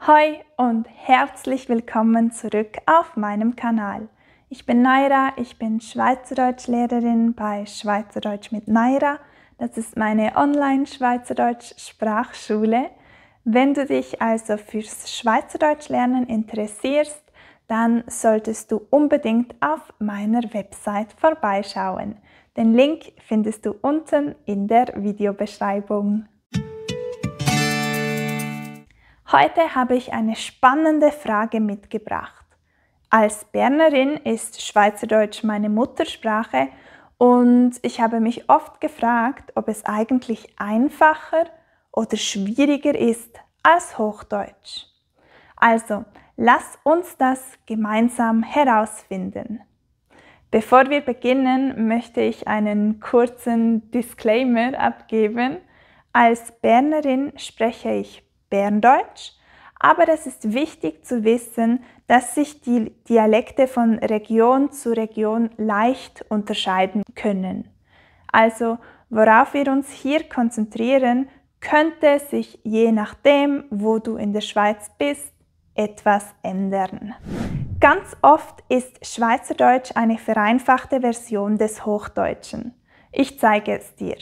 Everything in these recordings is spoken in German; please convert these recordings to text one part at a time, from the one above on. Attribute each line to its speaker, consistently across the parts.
Speaker 1: Hoi und herzlich willkommen zurück auf meinem Kanal. Ich bin Naira, ich bin Schweizerdeutschlehrerin bei Schweizerdeutsch mit Naira. Das ist meine Online-Schweizerdeutsch-Sprachschule. Wenn du dich also fürs Schweizerdeutschlernen interessierst, dann solltest du unbedingt auf meiner Website vorbeischauen. Den Link findest du unten in der Videobeschreibung. Heute habe ich eine spannende Frage mitgebracht. Als Bernerin ist Schweizerdeutsch meine Muttersprache und ich habe mich oft gefragt, ob es eigentlich einfacher oder schwieriger ist als Hochdeutsch. Also, lass uns das gemeinsam herausfinden. Bevor wir beginnen, möchte ich einen kurzen Disclaimer abgeben. Als Bernerin spreche ich Berndeutsch, aber es ist wichtig zu wissen, dass sich die Dialekte von Region zu Region leicht unterscheiden können. Also, worauf wir uns hier konzentrieren, könnte sich je nachdem, wo du in der Schweiz bist, etwas ändern. Ganz oft ist Schweizerdeutsch eine vereinfachte Version des Hochdeutschen. Ich zeige es dir.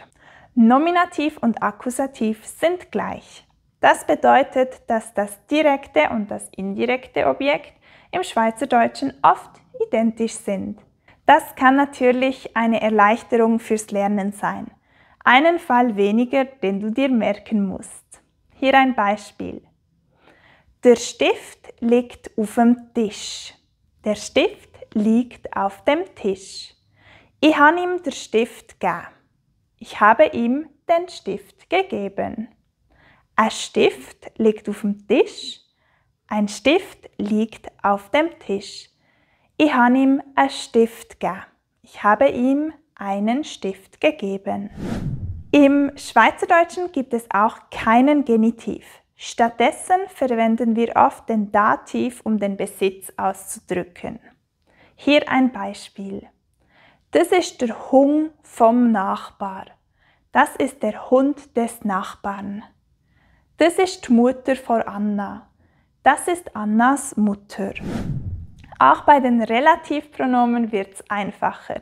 Speaker 1: Nominativ und Akkusativ sind gleich. Das bedeutet, dass das direkte und das indirekte Objekt im Schweizerdeutschen oft identisch sind. Das kann natürlich eine Erleichterung fürs Lernen sein. Einen Fall weniger, den du dir merken musst. Hier ein Beispiel. Der Stift liegt auf dem Tisch. Der Stift liegt auf dem Tisch. Ich habe ihm den Stift gegeben. Ich habe ihm den Stift gegeben. Ein Stift liegt auf dem Tisch. Ein Stift liegt auf dem Tisch. Ich habe ihm einen Stift gegeben. Ich habe ihm einen Stift gegeben. Im Schweizerdeutschen gibt es auch keinen Genitiv. Stattdessen verwenden wir oft den Dativ, um den Besitz auszudrücken. Hier ein Beispiel. Das ist der Hund vom Nachbar. Das ist der Hund des Nachbarn. Das ist die Mutter von Anna. Das ist Annas Mutter. Auch bei den Relativpronomen wird es einfacher.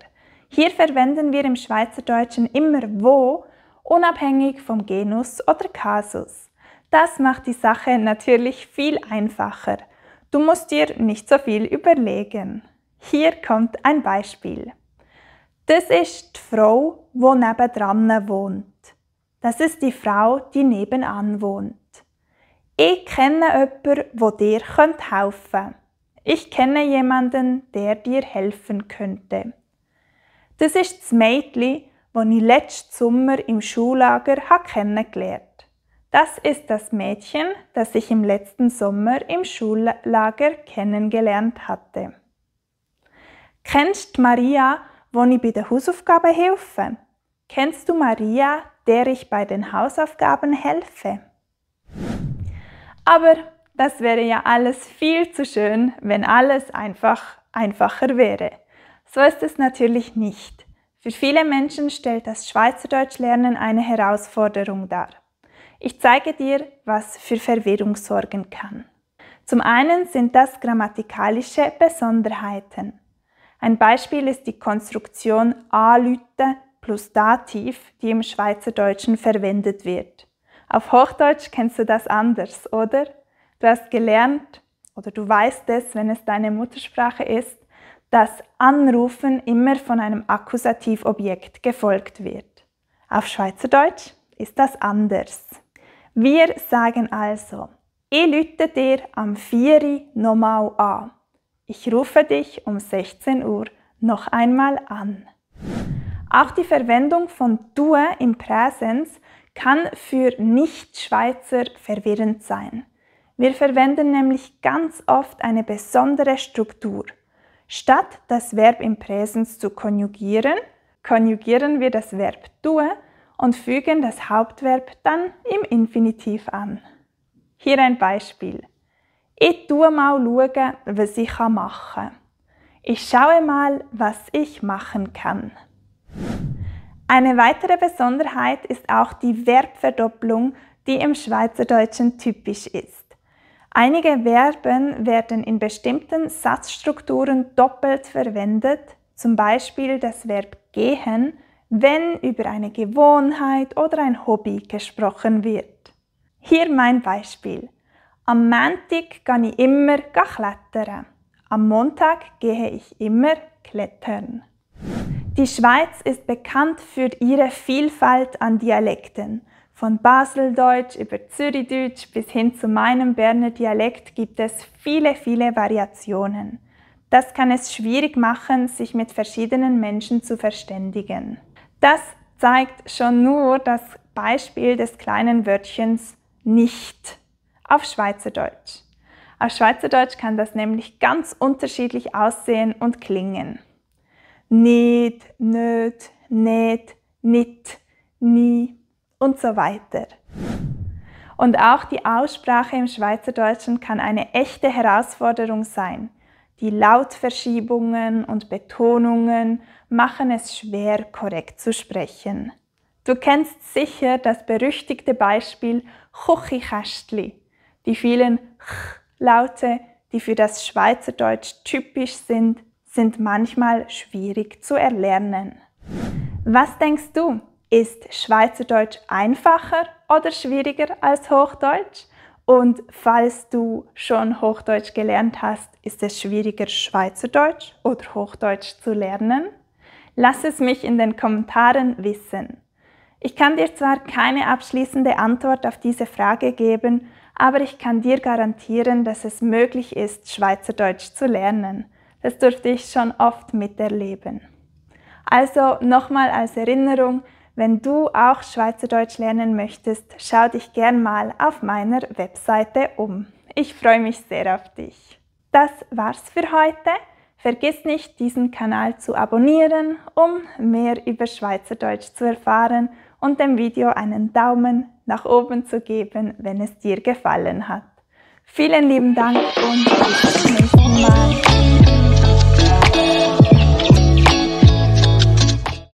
Speaker 1: Hier verwenden wir im Schweizerdeutschen immer wo, unabhängig vom Genus oder Kasus. Das macht die Sache natürlich viel einfacher. Du musst dir nicht so viel überlegen. Hier kommt ein Beispiel. Das ist die Frau, die nebendran wohnt. Das ist die Frau, die nebenan wohnt. Ich kenne jemanden, der dir helfen könnte. Ich kenne jemanden, der dir helfen könnte. Das ist das Mädchen, das ich letzten Sommer im Schullager kennengelernt habe. Das ist das Mädchen, das ich im letzten Sommer im Schullager kennengelernt hatte. Kennst du Maria, wo ich bei den Hausaufgaben helfe? Kennst du Maria, der ich bei den Hausaufgaben helfe? Aber das wäre ja alles viel zu schön, wenn alles einfacher wäre. So ist es natürlich nicht. Für viele Menschen stellt das Schweizerdeutschlernen eine Herausforderung dar. Ich zeige dir, was für Verwirrung sorgen kann. Zum einen sind das grammatikalische Besonderheiten. Ein Beispiel ist die Konstruktion anlüte plus Dativ, die im Schweizerdeutschen verwendet wird. Auf Hochdeutsch kennst du das anders, oder? Du hast gelernt, oder du weißt es, wenn es deine Muttersprache ist, dass Anrufen immer von einem Akkusativobjekt gefolgt wird. Auf Schweizerdeutsch ist das anders. Wir sagen also, ich lüte dir am 4 Uhr nochmal an. Ich rufe dich um 16 Uhr noch einmal an. Auch die Verwendung von «du» im Präsens kann für Nicht-Schweizer verwirrend sein. Wir verwenden nämlich ganz oft eine besondere Struktur. Statt das Verb im Präsens zu konjugieren, konjugieren wir das Verb «du» und fügen das Hauptverb dann im Infinitiv an. Hier ein Beispiel. Ich schaue mal, was ich machen kann. Ich schaue mal, was ich machen kann. Eine weitere Besonderheit ist auch die Verbverdopplung, die im Schweizerdeutschen typisch ist. Einige Verben werden in bestimmten Satzstrukturen doppelt verwendet, zum Beispiel das Verb gehen, wenn über eine Gewohnheit oder ein Hobby gesprochen wird. Hier mein Beispiel. Am Montag gehe ich immer klettern. Am Montag gehe ich immer klettern. Die Schweiz ist bekannt für ihre Vielfalt an Dialekten. Von Baseldeutsch über Zürichdeutsch bis hin zu meinem Berner Dialekt gibt es viele Variationen. Das kann es schwierig machen, sich mit verschiedenen Menschen zu verständigen. Das zeigt schon nur das Beispiel des kleinen Wörtchens nicht auf Schweizerdeutsch. Auf Schweizerdeutsch kann das nämlich ganz unterschiedlich aussehen und klingen. Nicht, nöt, nicht, nit, nie und so weiter. Und auch die Aussprache im Schweizerdeutschen kann eine echte Herausforderung sein. Die Lautverschiebungen und Betonungen machen es schwer, korrekt zu sprechen. Du kennst sicher das berüchtigte Beispiel Chuchikästli. Die vielen Ch-Laute, die für das Schweizerdeutsch typisch sind manchmal schwierig zu erlernen. Was denkst du? Ist Schweizerdeutsch einfacher oder schwieriger als Hochdeutsch? Und falls du schon Hochdeutsch gelernt hast, ist es schwieriger, Schweizerdeutsch oder Hochdeutsch zu lernen? Lass es mich in den Kommentaren wissen. Ich kann dir zwar keine abschließende Antwort auf diese Frage geben, aber ich kann dir garantieren, dass es möglich ist, Schweizerdeutsch zu lernen. Das durfte ich schon oft miterleben. Also nochmal als Erinnerung, wenn du auch Schweizerdeutsch lernen möchtest, schau dich gern mal auf meiner Webseite um. Ich freue mich sehr auf dich. Das war's für heute. Vergiss nicht, diesen Kanal zu abonnieren, um mehr über Schweizerdeutsch zu erfahren und dem Video einen Daumen nach oben zu geben, wenn es dir gefallen hat. Vielen lieben Dank und bis zum nächsten Mal.